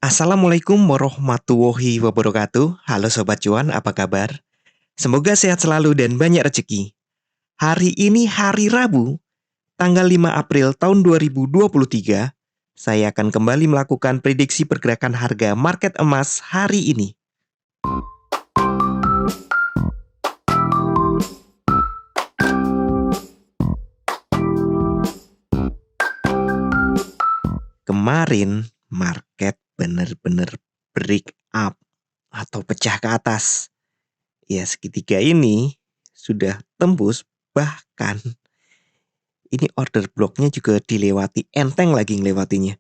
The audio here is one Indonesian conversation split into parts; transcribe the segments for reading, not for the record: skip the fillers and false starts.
Assalamualaikum warahmatullahi wabarakatuh. Halo Sobat Cuan, apa kabar? Semoga sehat selalu dan banyak rezeki. Hari ini hari Rabu, tanggal 5 April tahun 2023. Saya akan kembali melakukan prediksi pergerakan harga market emas hari ini. Kemarin market benar-benar break up atau pecah ke atas. Ya, segitiga ini sudah tembus, bahkan ini order bloknya juga dilewati, enteng lagi ngelewatinya.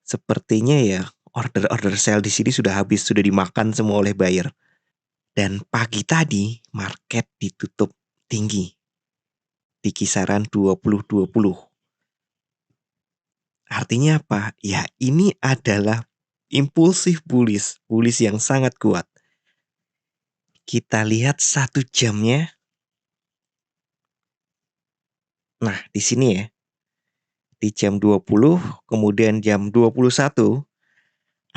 Sepertinya ya order-order sell di sini sudah habis, sudah dimakan semua oleh buyer. Dan pagi tadi market ditutup tinggi di kisaran 20-20. Artinya apa? Ya ini adalah impulsif bullish, bullish yang sangat kuat. Kita lihat 1 jamnya. Nah, di sini ya. Di jam 20, kemudian jam 21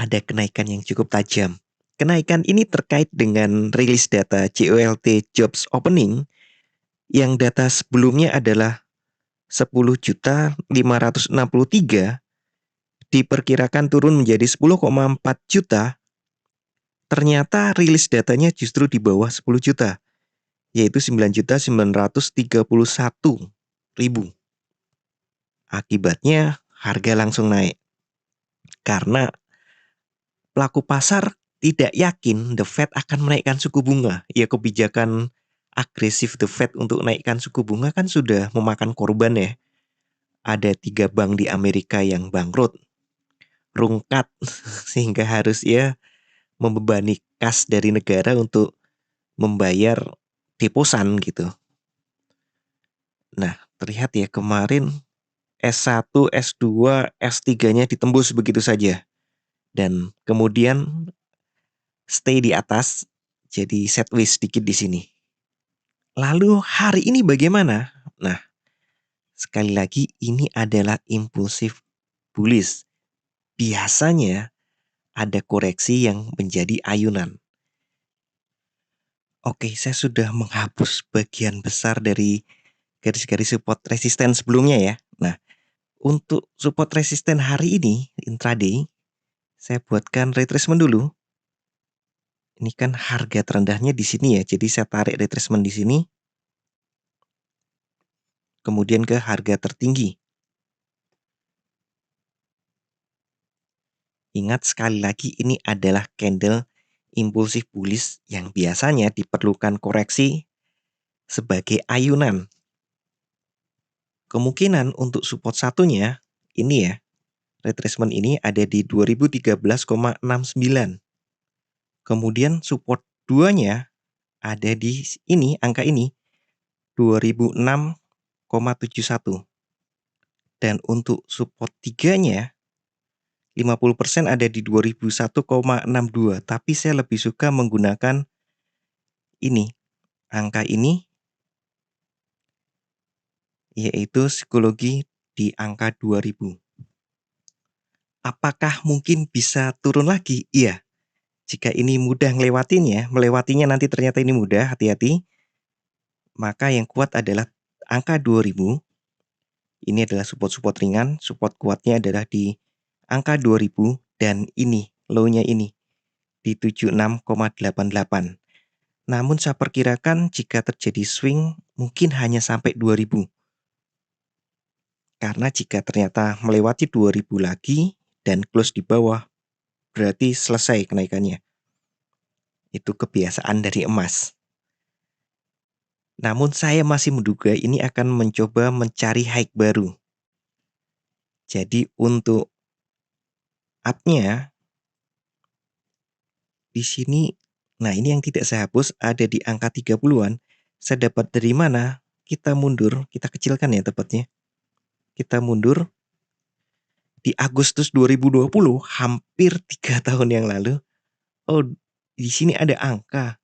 ada kenaikan yang cukup tajam. Kenaikan ini terkait dengan rilis data JOLT Jobs Opening yang data sebelumnya adalah 10.563 diperkirakan turun menjadi 10,4 juta. Ternyata rilis datanya justru di bawah 10 juta, yaitu 9.931.000. Akibatnya harga langsung naik karena pelaku pasar tidak yakin The Fed akan menaikkan suku bunga. Ya, kebijakan agresif The Fed untuk naikkan suku bunga kan sudah memakan korban ya. Ada 3 bank di Amerika yang bangkrut, rungkat, sehingga harus ya membebani kas dari negara untuk membayar deposan gitu. Nah, terlihat ya kemarin S1, S2, S3-nya ditembus begitu saja. Dan kemudian stay di atas, jadi sideways sedikit di sini. Lalu hari ini bagaimana? Nah, sekali lagi ini adalah impulsif bullish. Biasanya ada koreksi yang menjadi ayunan. Oke, saya sudah menghapus bagian besar dari garis-garis support resisten sebelumnya ya. Nah, untuk support resisten hari ini intraday, saya buatkan retracement dulu. Ini kan harga terendahnya di sini ya, jadi saya tarik retracement di sini. Kemudian ke harga tertinggi. Ingat sekali lagi ini adalah candle impulsif bullish yang biasanya diperlukan koreksi sebagai ayunan. Kemungkinan untuk support satunya ini ya, retracement ini ada di 2013,69. Kemudian support 2-nya ada di ini, angka ini 2006,71. Dan untuk support 3-nya 50% ada di 2001,62. Tapi saya lebih suka menggunakan ini, angka ini, yaitu psikologi di angka 2000. Apakah mungkin bisa turun lagi? Iya. Jika ini mudah melewatinya nanti ternyata ini mudah, hati-hati. Maka yang kuat adalah angka 2000. Ini adalah support-support ringan, support kuatnya adalah di angka 2000 dan ini, low-nya ini di 76,88. Namun saya perkirakan jika terjadi swing mungkin hanya sampai 2000. Karena jika ternyata melewati 2000 lagi dan close di bawah, berarti selesai kenaikannya. Itu kebiasaan dari emas. Namun saya masih menduga ini akan mencoba mencari high baru. Jadi untuk up-nya di sini, nah ini yang tidak saya hapus ada di angka 30-an. Saya dapat dari mana? Kita mundur, kita kecilkan ya tepatnya. Kita mundur di Agustus 2020, hampir 3 tahun yang lalu. Oh, di sini ada angka.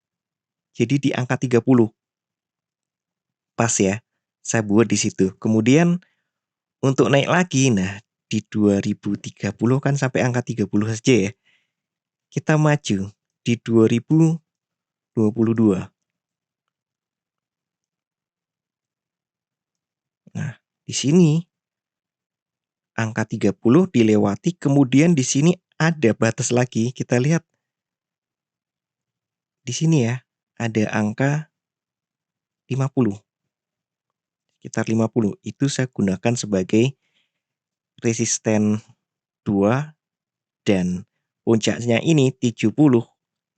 Jadi di angka 30. Pas ya. Saya buat di situ. Kemudian untuk naik lagi, nah di 2030 kan sampai angka 30 saja ya. kita maju di 2022. Nah, di sini angka 30 dilewati, kemudian di sini ada batas lagi. Kita lihat di sini ya, ada angka 50. Sekitar 50. Itu saya gunakan sebagai resisten 2 dan puncaknya ini 70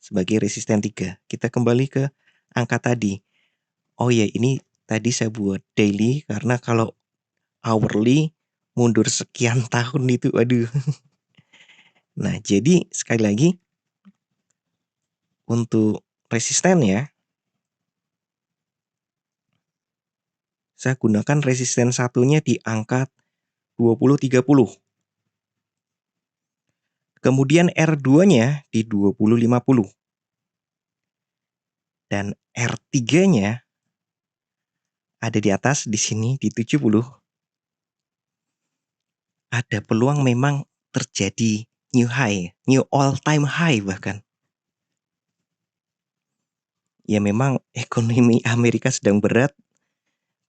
sebagai resisten 3. Kita kembali ke angka tadi. Oh ya, ini tadi saya buat daily karena kalau hourly mundur sekian tahun itu, aduh. Nah, jadi sekali lagi untuk resisten ya, saya gunakan resisten satunya di angka 20.30. Kemudian R2-nya di 20.50. Dan R3-nya ada di atas di sini di 70. Ada peluang memang terjadi new high, new all time high bahkan. Ya memang ekonomi Amerika sedang berat,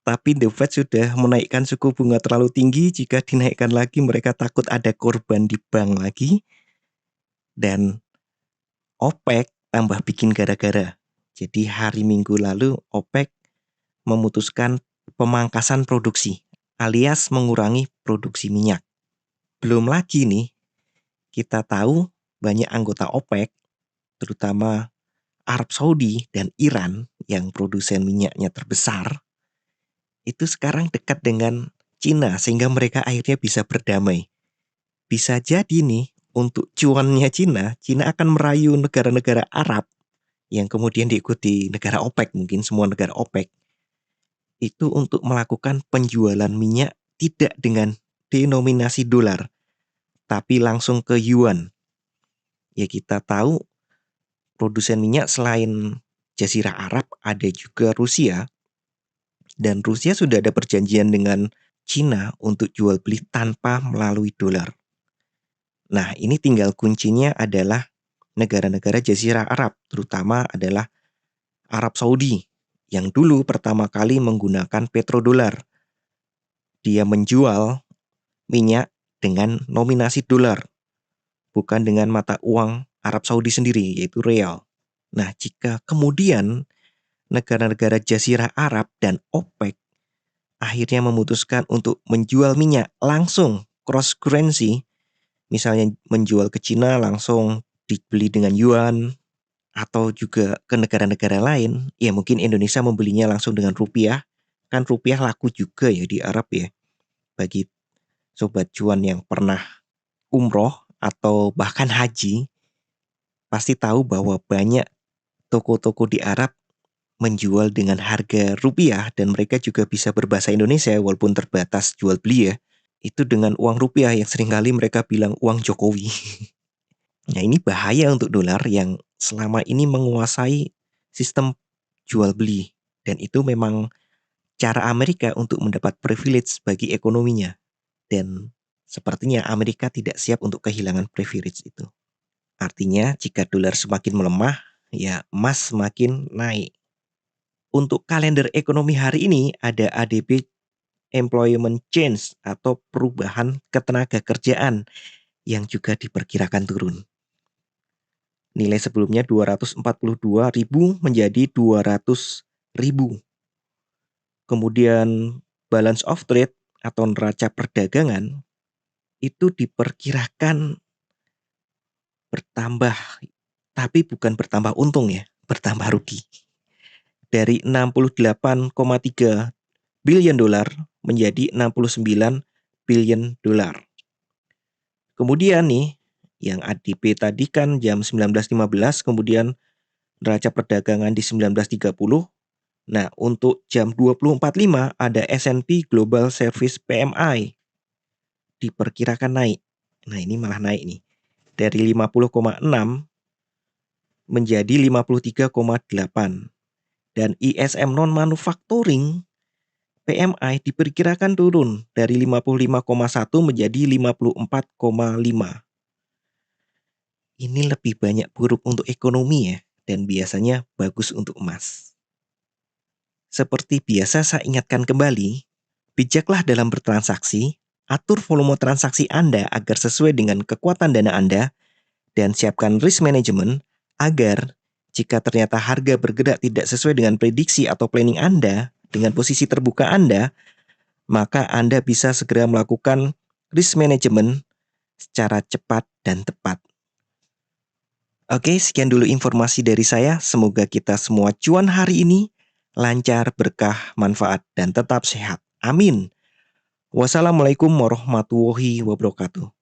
tapi The Fed sudah menaikkan suku bunga terlalu tinggi. Jika dinaikkan lagi mereka takut ada korban di bank lagi. Dan OPEC tambah bikin gara-gara. Jadi hari Minggu lalu OPEC memutuskan pemangkasan produksi alias mengurangi produksi minyak. Belum lagi nih, kita tahu banyak anggota OPEC, terutama Arab Saudi dan Iran yang produsen minyaknya terbesar, itu sekarang dekat dengan Cina sehingga mereka akhirnya bisa berdamai. Bisa jadi nih, untuk cuannya Cina akan merayu negara-negara Arab yang kemudian diikuti negara OPEC, mungkin semua negara OPEC, itu untuk melakukan penjualan minyak tidak dengan denominasi dolar, tapi langsung ke yuan. Ya kita tahu produsen minyak selain Jazirah Arab ada juga Rusia, dan Rusia sudah ada perjanjian dengan Cina untuk jual beli tanpa melalui dolar. Nah, ini tinggal kuncinya adalah negara-negara Jazirah Arab, terutama adalah Arab Saudi yang dulu pertama kali menggunakan petrodolar. Dia menjual minyak dengan nominasi dolar, bukan dengan mata uang Arab Saudi sendiri, yaitu real. Nah, jika kemudian negara-negara Jazirah Arab dan OPEC akhirnya memutuskan untuk menjual minyak langsung cross currency, misalnya menjual ke Cina langsung dibeli dengan yuan, atau juga ke negara-negara lain, ya mungkin Indonesia membelinya langsung dengan rupiah, kan rupiah laku juga ya di Arab ya. Bagi sobat cuan yang pernah umroh atau bahkan haji, pasti tahu bahwa banyak toko-toko di Arab menjual dengan harga rupiah dan mereka juga bisa berbahasa Indonesia walaupun terbatas jual beli ya. Itu dengan uang rupiah yang seringkali mereka bilang uang Jokowi. Nah, ini bahaya untuk dolar yang selama ini menguasai sistem jual beli, dan itu memang cara Amerika untuk mendapat privilege bagi ekonominya, dan sepertinya Amerika tidak siap untuk kehilangan privilege itu. Artinya jika dolar semakin melemah, ya emas semakin naik. Untuk kalender ekonomi hari ini ada ADP Employment Change atau perubahan ketenaga kerjaan yang juga diperkirakan turun. Nilai sebelumnya 242.000 menjadi 200.000. Kemudian balance of trade atau neraca perdagangan itu diperkirakan bertambah, tapi bukan bertambah untung ya, bertambah rugi. Dari 68,3 billion dolar menjadi 69 billion dolar. Kemudian nih, yang ADP tadi kan jam 19.15, kemudian neraca perdagangan di 19.30. Nah, untuk jam 20.45 ada S&P Global Service PMI. Diperkirakan naik. Nah, ini malah naik nih. Dari 50,6 menjadi 53,8. Dan ISM non-manufacturing PMI diperkirakan turun dari 55,1 menjadi 54,5. ini lebih banyak buruk untuk ekonomi ya, dan biasanya bagus untuk emas. Seperti biasa saya ingatkan kembali, bijaklah dalam bertransaksi, atur volume transaksi Anda agar sesuai dengan kekuatan dana Anda, dan siapkan risk management agar jika ternyata harga bergerak tidak sesuai dengan prediksi atau planning Anda, dengan posisi terbuka Anda, maka Anda bisa segera melakukan risk management secara cepat dan tepat. Oke, sekian dulu informasi dari saya. Semoga kita semua cuan hari ini lancar, berkah, manfaat, dan tetap sehat. Amin. Wassalamualaikum warahmatullahi wabarakatuh.